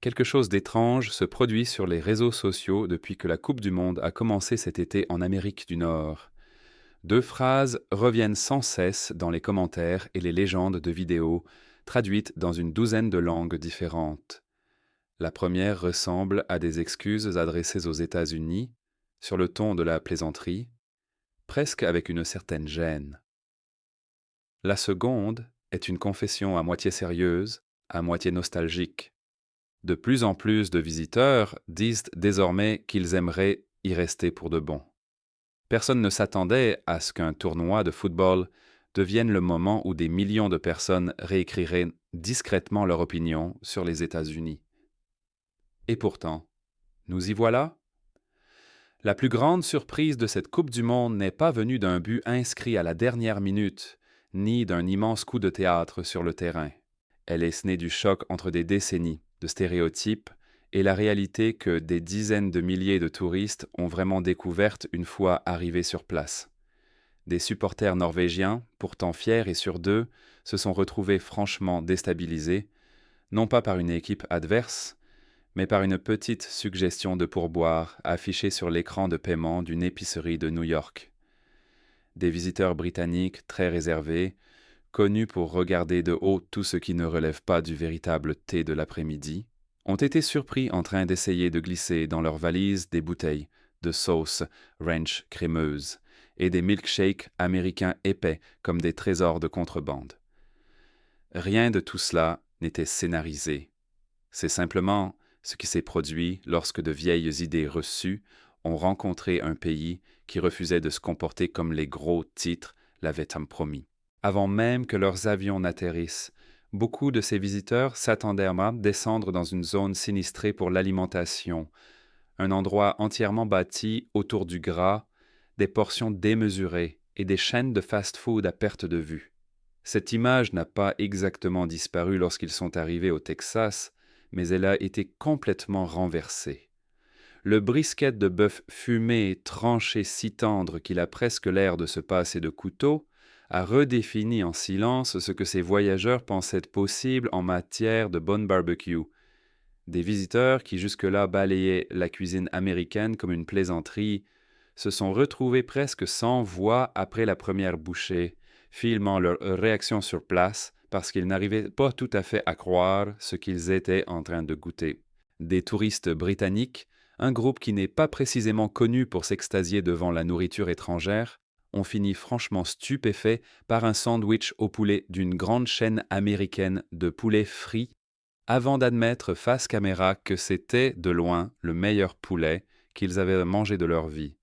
Quelque chose d'étrange se produit sur les réseaux sociaux depuis que la Coupe du Monde a commencé cet été en Amérique du Nord. Deux phrases reviennent sans cesse dans les commentaires et les légendes de vidéos, traduites dans une douzaine de langues différentes. La première ressemble à des excuses adressées aux États-Unis, sur le ton de la plaisanterie, presque avec une certaine gêne. La seconde est une confession à moitié sérieuse, à moitié nostalgique. De plus en plus de visiteurs disent désormais qu'ils aimeraient y rester pour de bon. Personne ne s'attendait à ce qu'un tournoi de football devienne le moment où des millions de personnes réécriraient discrètement leur opinion sur les États-Unis. Et pourtant, nous y voilà. La plus grande surprise de cette Coupe du Monde n'est pas venue d'un but inscrit à la dernière minute, ni d'un immense coup de théâtre sur le terrain. Elle est née du choc entre des décennies de stéréotypes et la réalité que des dizaines de milliers de touristes ont vraiment découverte une fois arrivés sur place. Des supporters norvégiens, pourtant fiers et sûrs d'eux, se sont retrouvés franchement déstabilisés, non pas par une équipe adverse, mais par une petite suggestion de pourboire affichée sur l'écran de paiement d'une épicerie de New York. Des visiteurs britanniques très réservés, connus pour regarder de haut tout ce qui ne relève pas du véritable thé de l'après-midi, ont été surpris en train d'essayer de glisser dans leurs valises des bouteilles de sauce ranch crémeuse et des milkshakes américains épais comme des trésors de contrebande. Rien de tout cela n'était scénarisé. C'est simplement ce qui s'est produit lorsque de vieilles idées reçues ont rencontré un pays qui refusait de se comporter comme les gros titres l'avaient promis. Avant même que leurs avions n'atterrissent, beaucoup de ces visiteurs s'attendaient à descendre dans une zone sinistrée pour l'alimentation, un endroit entièrement bâti autour du gras, des portions démesurées et des chaînes de fast-food à perte de vue. Cette image n'a pas exactement disparu lorsqu'ils sont arrivés au Texas, mais elle a été complètement renversée. Le brisket de bœuf fumé, tranché si tendre qu'il a presque l'air de se passer de couteau, a redéfini en silence ce que ces voyageurs pensaient être possible en matière de bon barbecue. Des visiteurs qui jusque-là balayaient la cuisine américaine comme une plaisanterie se sont retrouvés presque sans voix après la première bouchée, filmant leur réaction sur place parce qu'ils n'arrivaient pas tout à fait à croire ce qu'ils étaient en train de goûter. Des touristes britanniques, un groupe qui n'est pas précisément connu pour s'extasier devant la nourriture étrangère, ont fini franchement stupéfaits par un sandwich au poulet d'une grande chaîne américaine de poulet frit, avant d'admettre face caméra que c'était, de loin, le meilleur poulet qu'ils avaient mangé de leur vie.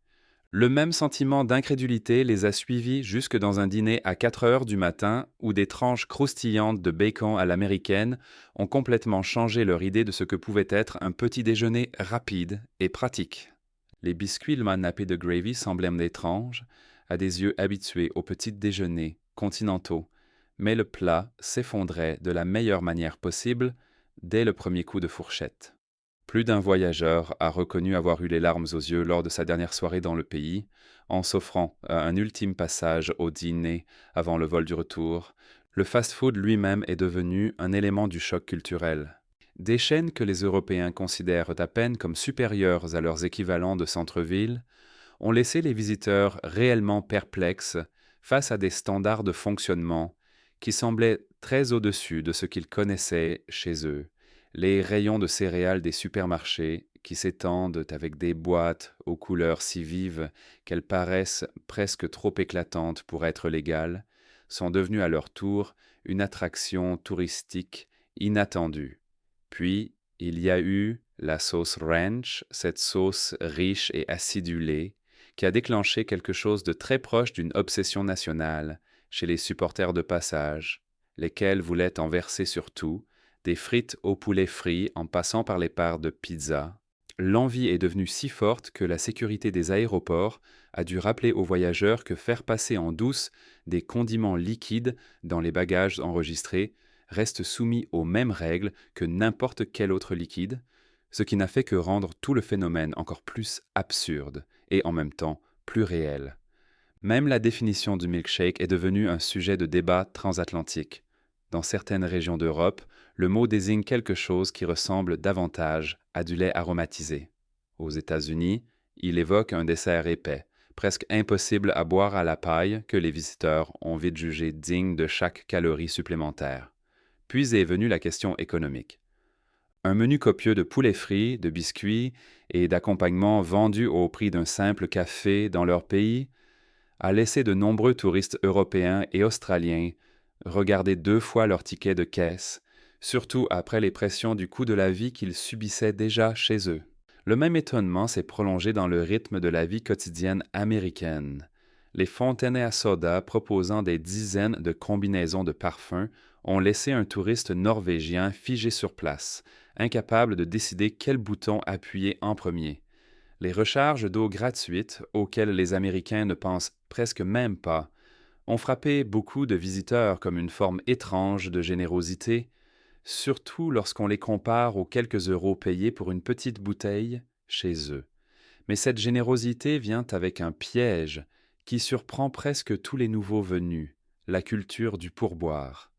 Le même sentiment d'incrédulité les a suivis jusque dans un dîner à 4 heures du matin où des tranches croustillantes de bacon à l'américaine ont complètement changé leur idée de ce que pouvait être un petit déjeuner rapide et pratique. Les biscuits nappés de gravy semblaient étranges à des yeux habitués aux petits déjeuners continentaux, mais le plat s'effondrait de la meilleure manière possible dès le premier coup de fourchette. Plus d'un voyageur a reconnu avoir eu les larmes aux yeux lors de sa dernière soirée dans le pays, en s'offrant un ultime passage au dîner avant le vol du retour. Le fast-food lui-même est devenu un élément du choc culturel. Des chaînes que les Européens considèrent à peine comme supérieures à leurs équivalents de centre-ville ont laissé les visiteurs réellement perplexes face à des standards de fonctionnement qui semblaient très au-dessus de ce qu'ils connaissaient chez eux. Les rayons de céréales des supermarchés, qui s'étendent avec des boîtes aux couleurs si vives qu'elles paraissent presque trop éclatantes pour être légales, sont devenus à leur tour une attraction touristique inattendue. Puis, il y a eu la sauce ranch, cette sauce riche et acidulée, qui a déclenché quelque chose de très proche d'une obsession nationale chez les supporters de passage, lesquels voulaient en verser sur tout, des frites au poulet frit en passant par les parts de pizza. L'envie est devenue si forte que la sécurité des aéroports a dû rappeler aux voyageurs que faire passer en douce des condiments liquides dans les bagages enregistrés reste soumis aux mêmes règles que n'importe quel autre liquide, ce qui n'a fait que rendre tout le phénomène encore plus absurde et en même temps plus réel. Même la définition du milkshake est devenue un sujet de débat transatlantique. Dans certaines régions d'Europe, Le mot désigne quelque chose qui ressemble davantage à du lait aromatisé. Aux États-Unis, il évoque un dessert épais, presque impossible à boire à la paille, que les visiteurs ont vite jugé digne de chaque calorie supplémentaire. Puis est venue la question économique. Un menu copieux de poulet frit, de biscuits et d'accompagnements vendus au prix d'un simple café dans leur pays a laissé de nombreux touristes européens et australiens regarder 2 fois leur ticket de caisse, surtout après les pressions du coût de la vie qu'ils subissaient déjà chez eux. Le même étonnement s'est prolongé dans le rythme de la vie quotidienne américaine. Les fontaines à soda proposant des dizaines de combinaisons de parfums ont laissé un touriste norvégien figé sur place, incapable de décider quel bouton appuyer en premier. Les recharges d'eau gratuites, auxquelles les Américains ne pensent presque même pas, ont frappé beaucoup de visiteurs comme une forme étrange de générosité, surtout lorsqu'on les compare aux quelques euros payés pour une petite bouteille chez eux. Mais cette générosité vient avec un piège qui surprend presque tous les nouveaux venus, la culture du pourboire.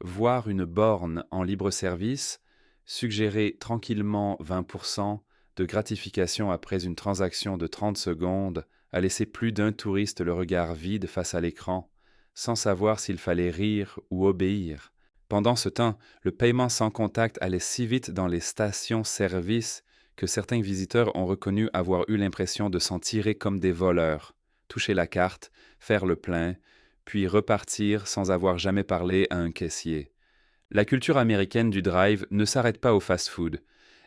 Voir une borne en libre-service, suggérer tranquillement 20% de gratification après une transaction de 30 secondes, a laissé plus d'un touriste le regard vide face à l'écran, sans savoir s'il fallait rire ou obéir. Pendant ce temps, le paiement sans contact allait si vite dans les stations-service que certains visiteurs ont reconnu avoir eu l'impression de s'en tirer comme des voleurs, toucher la carte, faire le plein, puis repartir sans avoir jamais parlé à un caissier. La culture américaine du drive ne s'arrête pas au fast-food.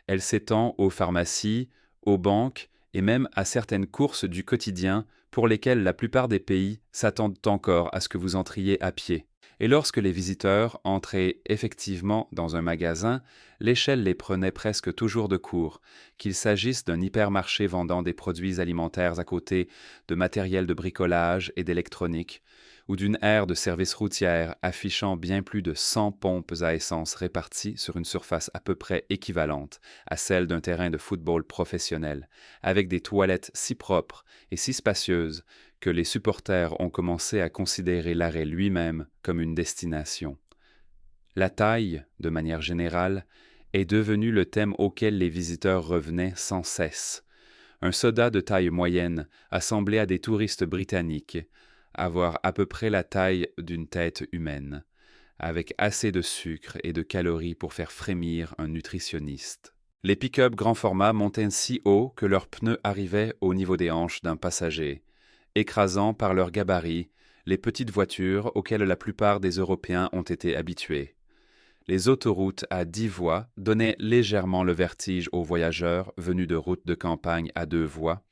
Elle s'étend aux pharmacies, aux banques et même à certaines courses du quotidien pour lesquelles la plupart des pays s'attendent encore à ce que vous entriez à pied. Et lorsque les visiteurs entraient effectivement dans un magasin, l'échelle les prenait presque toujours de court, qu'il s'agisse d'un hypermarché vendant des produits alimentaires à côté de matériel de bricolage et d'électronique, ou d'une aire de service routière affichant bien plus de 100 pompes à essence réparties sur une surface à peu près équivalente à celle d'un terrain de football professionnel, avec des toilettes si propres et si spacieuses que les supporters ont commencé à considérer l'arrêt lui-même comme une destination. La taille, de manière générale, est devenue le thème auquel les visiteurs revenaient sans cesse. Un soda de taille moyenne a semblé à des touristes britanniques avoir à peu près la taille d'une tête humaine, avec assez de sucre et de calories pour faire frémir un nutritionniste. Les pick-up grand format montaient si haut que leurs pneus arrivaient au niveau des hanches d'un passager, écrasant par leur gabarit les petites voitures auxquelles la plupart des Européens ont été habitués. Les autoroutes à 10 voies donnaient légèrement le vertige aux voyageurs venus de routes de campagne à 2 voies,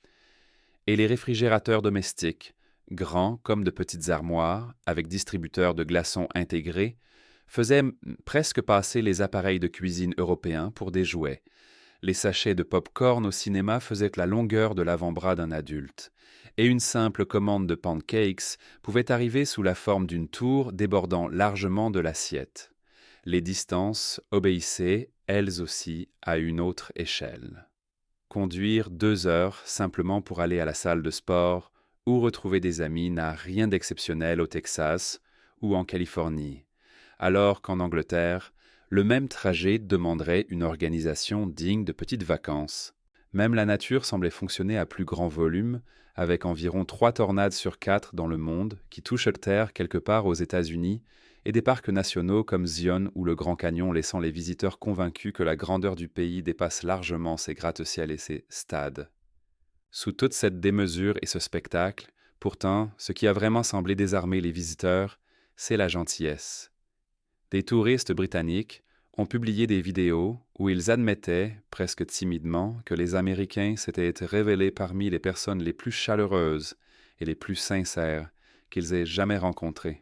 et les réfrigérateurs domestiques, grands comme de petites armoires, avec distributeurs de glaçons intégrés, faisaient presque passer les appareils de cuisine européens pour des jouets. Les sachets de pop-corn au cinéma faisaient la longueur de l'avant-bras d'un adulte, et une simple commande de pancakes pouvait arriver sous la forme d'une tour débordant largement de l'assiette. Les distances obéissaient, elles aussi, à une autre échelle. Conduire 2 heures simplement pour aller à la salle de sport ou retrouver des amis n'a rien d'exceptionnel au Texas ou en Californie, alors qu'en Angleterre, le même trajet demanderait une organisation digne de petites vacances. Même la nature semblait fonctionner à plus grand volume, avec environ 3 tornades sur 4 dans le monde qui touchent terre quelque part aux États-Unis, et des parcs nationaux comme Zion ou le Grand Canyon laissant les visiteurs convaincus que la grandeur du pays dépasse largement ses gratte-ciel et ses stades. Sous toute cette démesure et ce spectacle, pourtant, ce qui a vraiment semblé désarmer les visiteurs, c'est la gentillesse. Des touristes britanniques ont publié des vidéos où ils admettaient, presque timidement, que les Américains s'étaient révélés parmi les personnes les plus chaleureuses et les plus sincères qu'ils aient jamais rencontrées.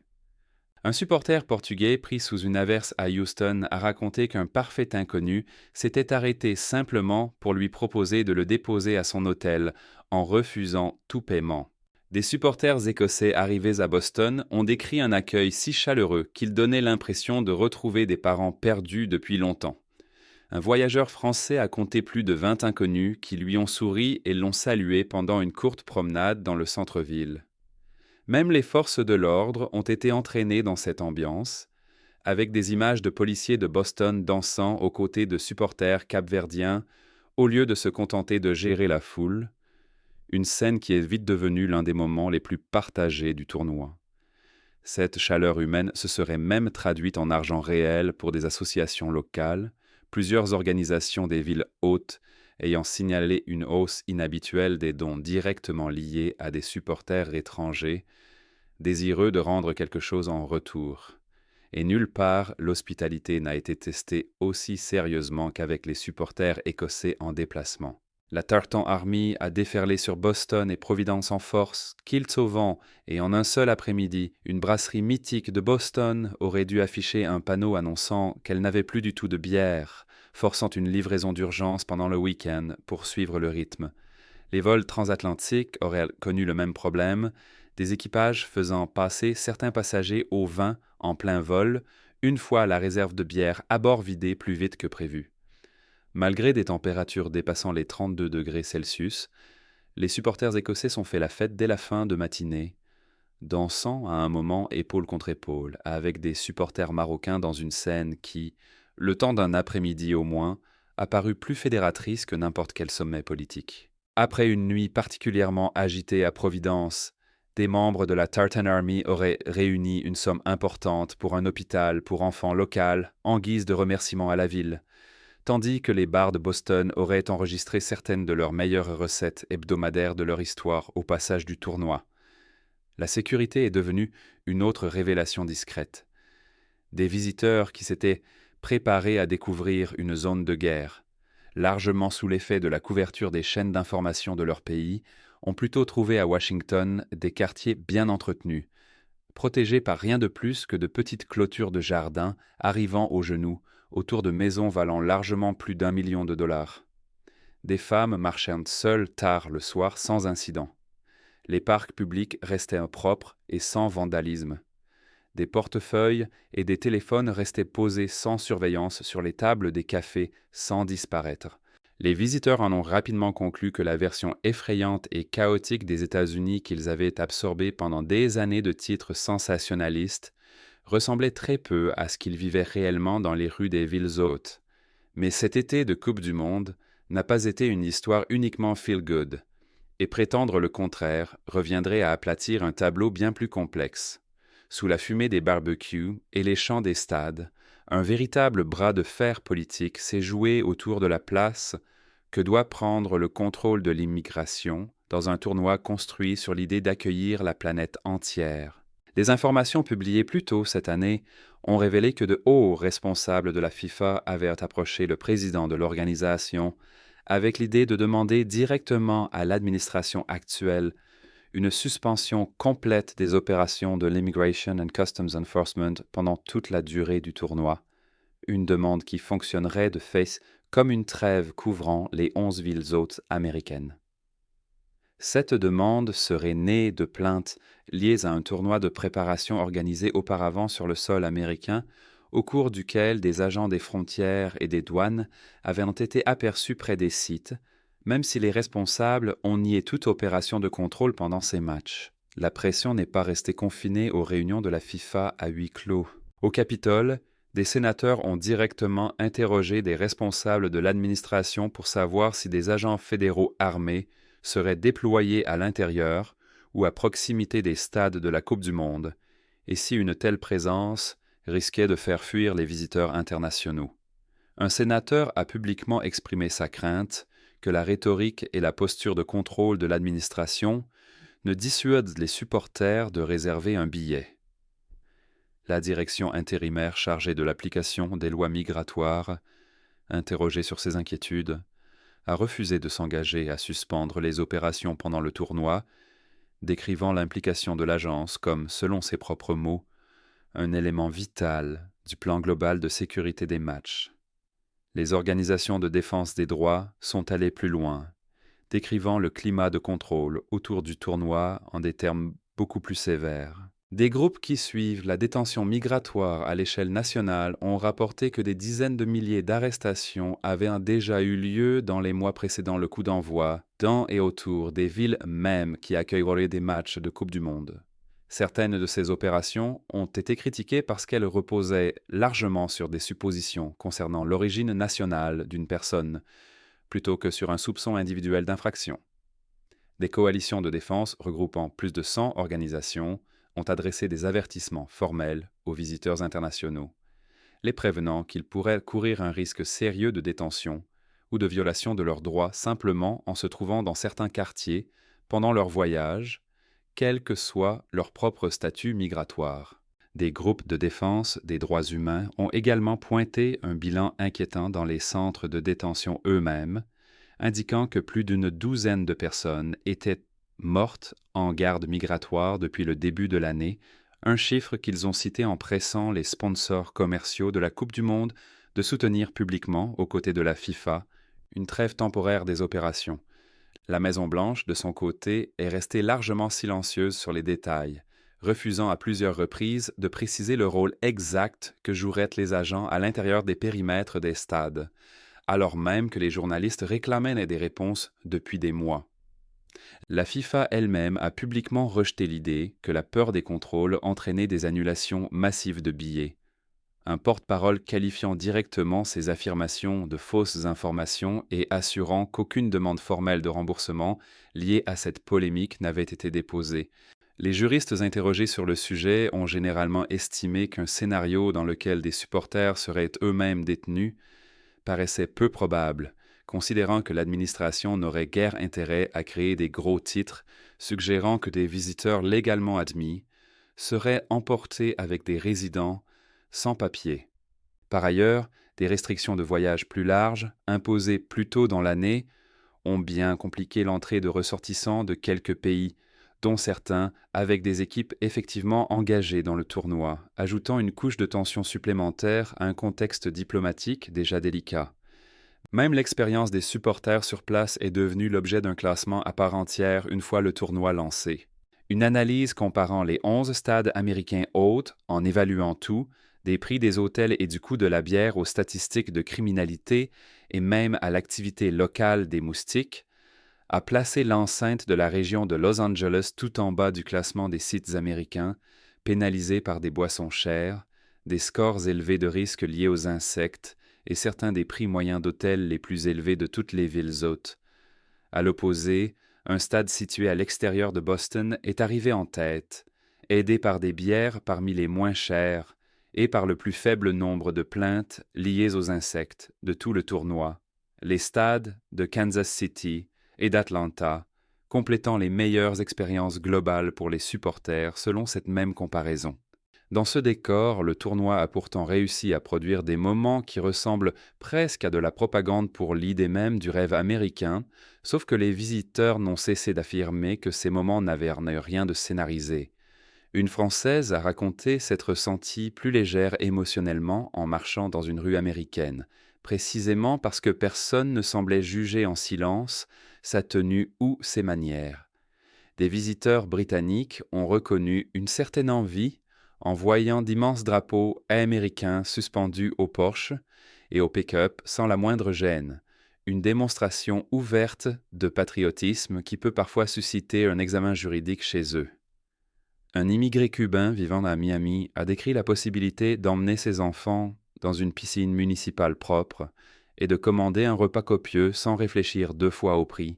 Un supporter portugais pris sous une averse à Houston a raconté qu'un parfait inconnu s'était arrêté simplement pour lui proposer de le déposer à son hôtel en refusant tout paiement. Des supporters écossais arrivés à Boston ont décrit un accueil si chaleureux qu'il donnait l'impression de retrouver des parents perdus depuis longtemps. Un voyageur français a compté plus de 20 inconnus qui lui ont souri et l'ont salué pendant une courte promenade dans le centre-ville. Même les forces de l'ordre ont été entraînées dans cette ambiance, avec des images de policiers de Boston dansant aux côtés de supporters capverdiens au lieu de se contenter de gérer la foule, une scène qui est vite devenue l'un des moments les plus partagés du tournoi. Cette chaleur humaine se serait même traduite en argent réel pour des associations locales, plusieurs organisations des villes hôtes ayant signalé une hausse inhabituelle des dons directement liés à des supporters étrangers, désireux de rendre quelque chose en retour. Et nulle part l'hospitalité n'a été testée aussi sérieusement qu'avec les supporters écossais en déplacement. La Tartan Army a déferlé sur Boston et Providence en force, kilts au vent, et en un seul après-midi, une brasserie mythique de Boston aurait dû afficher un panneau annonçant qu'elle n'avait plus du tout de bière, forçant une livraison d'urgence pendant le week-end pour suivre le rythme. Les vols transatlantiques auraient connu le même problème, des équipages faisant passer certains passagers au vin en plein vol, une fois la réserve de bière à bord vidée plus vite que prévu. Malgré des températures dépassant les 32 degrés Celsius, les supporters écossais ont fait la fête dès la fin de matinée, dansant à un moment épaule contre épaule, avec des supporters marocains dans une scène qui, le temps d'un après-midi au moins, a paru plus fédératrice que n'importe quel sommet politique. Après une nuit particulièrement agitée à Providence, des membres de la Tartan Army auraient réuni une somme importante pour un hôpital pour enfants local en guise de remerciement à la ville, tandis que les bars de Boston auraient enregistré certaines de leurs meilleures recettes hebdomadaires de leur histoire au passage du tournoi. La sécurité est devenue une autre révélation discrète. Des visiteurs qui s'étaient préparés à découvrir une zone de guerre, largement sous l'effet de la couverture des chaînes d'information de leur pays, ont plutôt trouvé à Washington des quartiers bien entretenus, protégés par rien de plus que de petites clôtures de jardins arrivant aux genoux, autour de maisons valant largement plus d'1 million de dollars. Des femmes marchaient seules tard le soir sans incident. Les parcs publics restaient propres et sans vandalisme. Des portefeuilles et des téléphones restaient posés sans surveillance sur les tables des cafés sans disparaître. Les visiteurs en ont rapidement conclu que la version effrayante et chaotique des États-Unis qu'ils avaient absorbée pendant des années de titres sensationnalistes ressemblait très peu à ce qu'ils vivaient réellement dans les rues des villes hôtes. Mais cet été de Coupe du Monde n'a pas été une histoire uniquement feel-good, et prétendre le contraire reviendrait à aplatir un tableau bien plus complexe. Sous la fumée des barbecues et les chants des stades, un véritable bras de fer politique s'est joué autour de la place que doit prendre le contrôle de l'immigration dans un tournoi construit sur l'idée d'accueillir la planète entière. Des informations publiées plus tôt cette année ont révélé que de hauts responsables de la FIFA avaient approché le président de l'organisation avec l'idée de demander directement à l'administration actuelle une suspension complète des opérations de l'Immigration and Customs Enforcement pendant toute la durée du tournoi, une demande qui fonctionnerait de fait comme une trêve couvrant les 11 villes hôtes américaines. Cette demande serait née de plaintes liées à un tournoi de préparation organisé auparavant sur le sol américain, au cours duquel des agents des frontières et des douanes avaient été aperçus près des sites, même si les responsables ont nié toute opération de contrôle pendant ces matchs. La pression n'est pas restée confinée aux réunions de la FIFA à huis clos. Au Capitole, des sénateurs ont directement interrogé des responsables de l'administration pour savoir si des agents fédéraux armés seraient déployés à l'intérieur ou à proximité des stades de la Coupe du Monde, et si une telle présence risquait de faire fuir les visiteurs internationaux. Un sénateur a publiquement exprimé sa crainte que la rhétorique et la posture de contrôle de l'administration ne dissuadent les supporters de réserver un billet. La direction intérimaire chargée de l'application des lois migratoires, interrogée sur ces inquiétudes, a refusé de s'engager à suspendre les opérations pendant le tournoi, décrivant l'implication de l'agence comme, selon ses propres mots, un élément vital du plan global de sécurité des matchs. Les organisations de défense des droits sont allées plus loin, décrivant le climat de contrôle autour du tournoi en des termes beaucoup plus sévères. Des groupes qui suivent la détention migratoire à l'échelle nationale ont rapporté que des dizaines de milliers d'arrestations avaient déjà eu lieu dans les mois précédant le coup d'envoi, dans et autour des villes mêmes qui accueilleraient des matchs de Coupe du Monde. Certaines de ces opérations ont été critiquées parce qu'elles reposaient largement sur des suppositions concernant l'origine nationale d'une personne, plutôt que sur un soupçon individuel d'infraction. Des coalitions de défense regroupant plus de 100 organisations ont adressé des avertissements formels aux visiteurs internationaux, les prévenant qu'ils pourraient courir un risque sérieux de détention ou de violation de leurs droits simplement en se trouvant dans certains quartiers pendant leur voyage, quel que soit leur propre statut migratoire. Des groupes de défense des droits humains ont également pointé un bilan inquiétant dans les centres de détention eux-mêmes, indiquant que plus d'une douzaine de personnes étaient mortes en garde migratoire depuis le début de l'année, un chiffre qu'ils ont cité en pressant les sponsors commerciaux de la Coupe du Monde de soutenir publiquement, aux côtés de la FIFA, une trêve temporaire des opérations. La Maison-Blanche, de son côté, est restée largement silencieuse sur les détails, refusant à plusieurs reprises de préciser le rôle exact que joueraient les agents à l'intérieur des périmètres des stades, alors même que les journalistes réclamaient des réponses depuis des mois. La FIFA elle-même a publiquement rejeté l'idée que la peur des contrôles entraînait des annulations massives de billets, un porte-parole qualifiant directement ces affirmations de fausses informations et assurant qu'aucune demande formelle de remboursement liée à cette polémique n'avait été déposée. Les juristes interrogés sur le sujet ont généralement estimé qu'un scénario dans lequel des supporters seraient eux-mêmes détenus paraissait peu probable, considérant que l'administration n'aurait guère intérêt à créer des gros titres suggérant que des visiteurs légalement admis seraient emportés avec des résidents sans papier. Par ailleurs, des restrictions de voyage plus larges, imposées plus tôt dans l'année, ont bien compliqué l'entrée de ressortissants de quelques pays, dont certains avec des équipes effectivement engagées dans le tournoi, ajoutant une couche de tension supplémentaire à un contexte diplomatique déjà délicat. Même l'expérience des supporters sur place est devenue l'objet d'un classement à part entière une fois le tournoi lancé. Une analyse comparant les 11 stades américains hôtes, en évaluant tout, des prix des hôtels et du coût de la bière aux statistiques de criminalité et même à l'activité locale des moustiques, a placé l'enceinte de la région de Los Angeles tout en bas du classement des sites américains, pénalisés par des boissons chères, des scores élevés de risques liés aux insectes et certains des prix moyens d'hôtels les plus élevés de toutes les villes hôtes. À l'opposé, un stade situé à l'extérieur de Boston est arrivé en tête, aidé par des bières parmi les moins chères et par le plus faible nombre de plaintes liées aux insectes de tout le tournoi, les stades de Kansas City et d'Atlanta, complétant les meilleures expériences globales pour les supporters selon cette même comparaison. Dans ce décor, le tournoi a pourtant réussi à produire des moments qui ressemblent presque à de la propagande pour l'idée même du rêve américain, sauf que les visiteurs n'ont cessé d'affirmer que ces moments n'avaient rien de scénarisé. Une Française a raconté s'être sentie plus légère émotionnellement en marchant dans une rue américaine, précisément parce que personne ne semblait juger en silence sa tenue ou ses manières. Des visiteurs britanniques ont reconnu une certaine envie en voyant d'immenses drapeaux américains suspendus aux Porsche et au pick-up sans la moindre gêne, une démonstration ouverte de patriotisme qui peut parfois susciter un examen juridique chez eux. Un immigré cubain vivant à Miami a décrit la possibilité d'emmener ses enfants dans une piscine municipale propre et de commander un repas copieux sans réfléchir 2 fois au prix,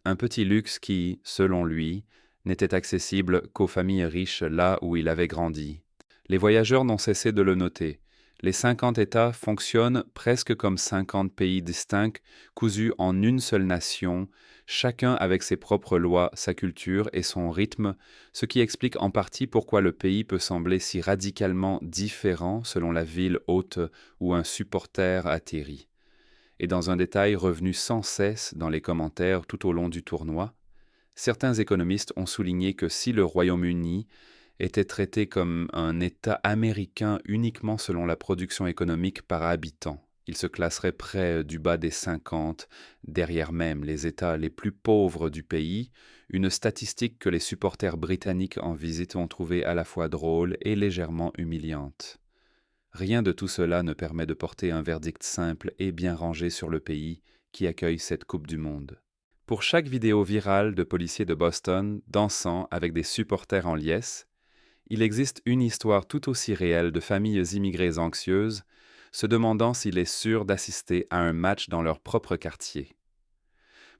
un petit luxe qui, selon lui, n'était accessible qu'aux familles riches là où il avait grandi. Les voyageurs n'ont cessé de le noter. Les 50 États fonctionnent presque comme 50 pays distincts, cousus en une seule nation, chacun avec ses propres lois, sa culture et son rythme, ce qui explique en partie pourquoi le pays peut sembler si radicalement différent selon la ville hôte où un supporter atterrit. Et dans un détail revenu sans cesse dans les commentaires tout au long du tournoi, certains économistes ont souligné que si le Royaume-Uni était traité comme un État américain uniquement selon la production économique par habitant, il se classerait près du bas des 50, derrière même les États les plus pauvres du pays, une statistique que les supporters britanniques en visite ont trouvée à la fois drôle et légèrement humiliante. Rien de tout cela ne permet de porter un verdict simple et bien rangé sur le pays qui accueille cette Coupe du Monde. Pour chaque vidéo virale de policiers de Boston dansant avec des supporters en liesse, Il existe une histoire tout aussi réelle de familles immigrées anxieuses, se demandant s'il est sûr d'assister à un match dans leur propre quartier.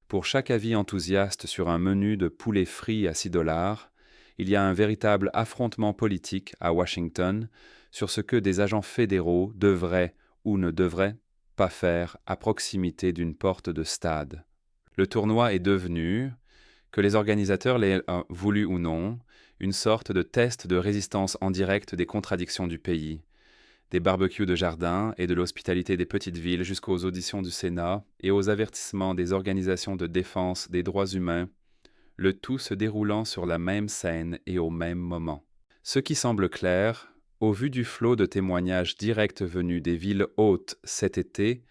Pour chaque avis enthousiaste sur un menu de poulet frit à 6 $, il y a un véritable affrontement politique à Washington sur ce que des agents fédéraux devraient ou ne devraient pas faire à proximité d'une porte de stade. Le tournoi est devenu, que les organisateurs l'aient voulu ou non, une sorte de test de résistance en direct des contradictions du pays, des barbecues de jardin et de l'hospitalité des petites villes jusqu'aux auditions du Sénat et aux avertissements des organisations de défense des droits humains, le tout se déroulant sur la même scène et au même moment. Ce qui semble clair, au vu du flot de témoignages directs venus des villes hôtes cet été,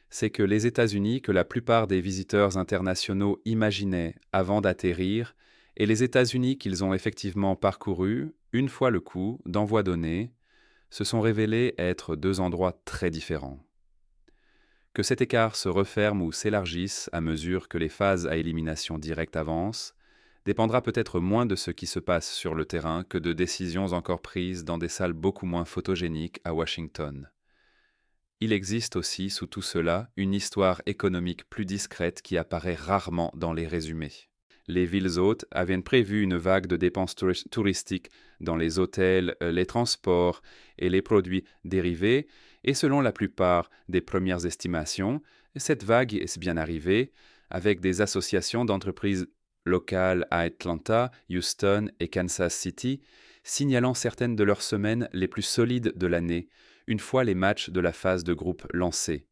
c'est que les États-Unis que la plupart des visiteurs internationaux imaginaient avant d'atterrir, et les États-Unis qu'ils ont effectivement parcourus, une fois le coup d'envoi donné, se sont révélés être deux endroits très différents. Que cet écart se referme ou s'élargisse à mesure que les phases à élimination directe avancent, dépendra peut-être moins de ce qui se passe sur le terrain que de décisions encore prises dans des salles beaucoup moins photogéniques à Washington. Il existe aussi, sous tout cela, une histoire économique plus discrète qui apparaît rarement dans les résumés. Les villes hôtes avaient prévu une vague de dépenses touristiques dans les hôtels, les transports et les produits dérivés, et selon la plupart des premières estimations, cette vague est bien arrivée, avec des associations d'entreprises locales à Atlanta, Houston et Kansas City, signalant certaines de leurs semaines les plus solides de l'année, une fois les matchs de la phase de groupe lancés.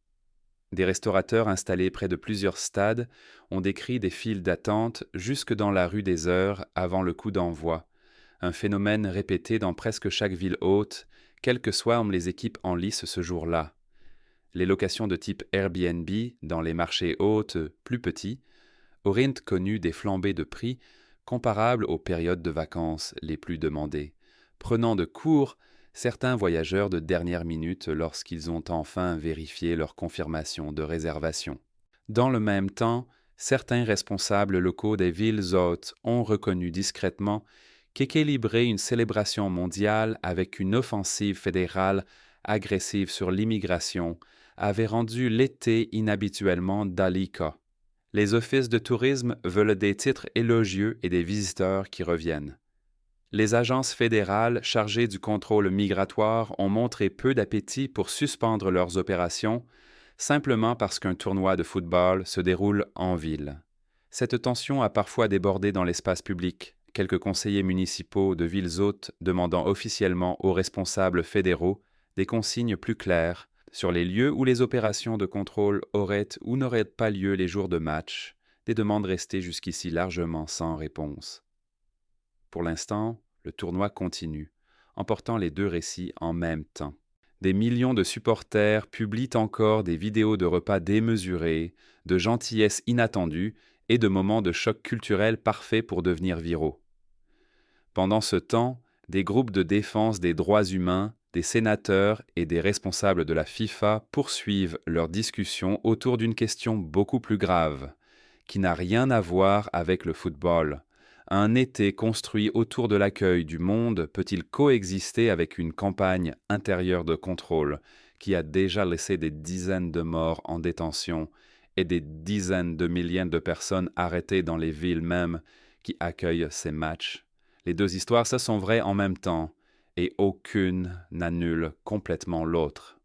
Des restaurateurs installés près de plusieurs stades ont décrit des files d'attente jusque dans la rue des heures avant le coup d'envoi, un phénomène répété dans presque chaque ville hôte, quelles que soient les équipes en lice ce jour-là. Les locations de type Airbnb dans les marchés hôtes plus petits auraient connu des flambées de prix comparables aux périodes de vacances les plus demandées, prenant de court certains voyageurs de dernière minute lorsqu'ils ont enfin vérifié leur confirmation de réservation. Dans le même temps, certains responsables locaux des villes hôtes ont reconnu discrètement qu'équilibrer une célébration mondiale avec une offensive fédérale agressive sur l'immigration avait rendu l'été inhabituellement délicat. Les offices de tourisme veulent des titres élogieux et des visiteurs qui reviennent. Les agences fédérales chargées du contrôle migratoire ont montré peu d'appétit pour suspendre leurs opérations, simplement parce qu'un tournoi de football se déroule en ville. Cette tension a parfois débordé dans l'espace public, quelques conseillers municipaux de villes hôtes demandant officiellement aux responsables fédéraux des consignes plus claires sur les lieux où les opérations de contrôle auraient ou n'auraient pas lieu les jours de match, des demandes restées jusqu'ici largement sans réponse. Pour l'instant, le tournoi continue, emportant les deux récits en même temps. Des millions de supporters publient encore des vidéos de repas démesurés, de gentillesses inattendues et de moments de choc culturel parfaits pour devenir viraux. Pendant ce temps, des groupes de défense des droits humains, des sénateurs et des responsables de la FIFA poursuivent leurs discussions autour d'une question beaucoup plus grave, qui n'a rien à voir avec le football. Un été construit autour de l'accueil du monde peut-il coexister avec une campagne intérieure de contrôle qui a déjà laissé des dizaines de morts en détention et des dizaines de milliers de personnes arrêtées dans les villes mêmes qui accueillent ces matchs? Les deux histoires, ça sont vraies en même temps, et aucune n'annule complètement l'autre.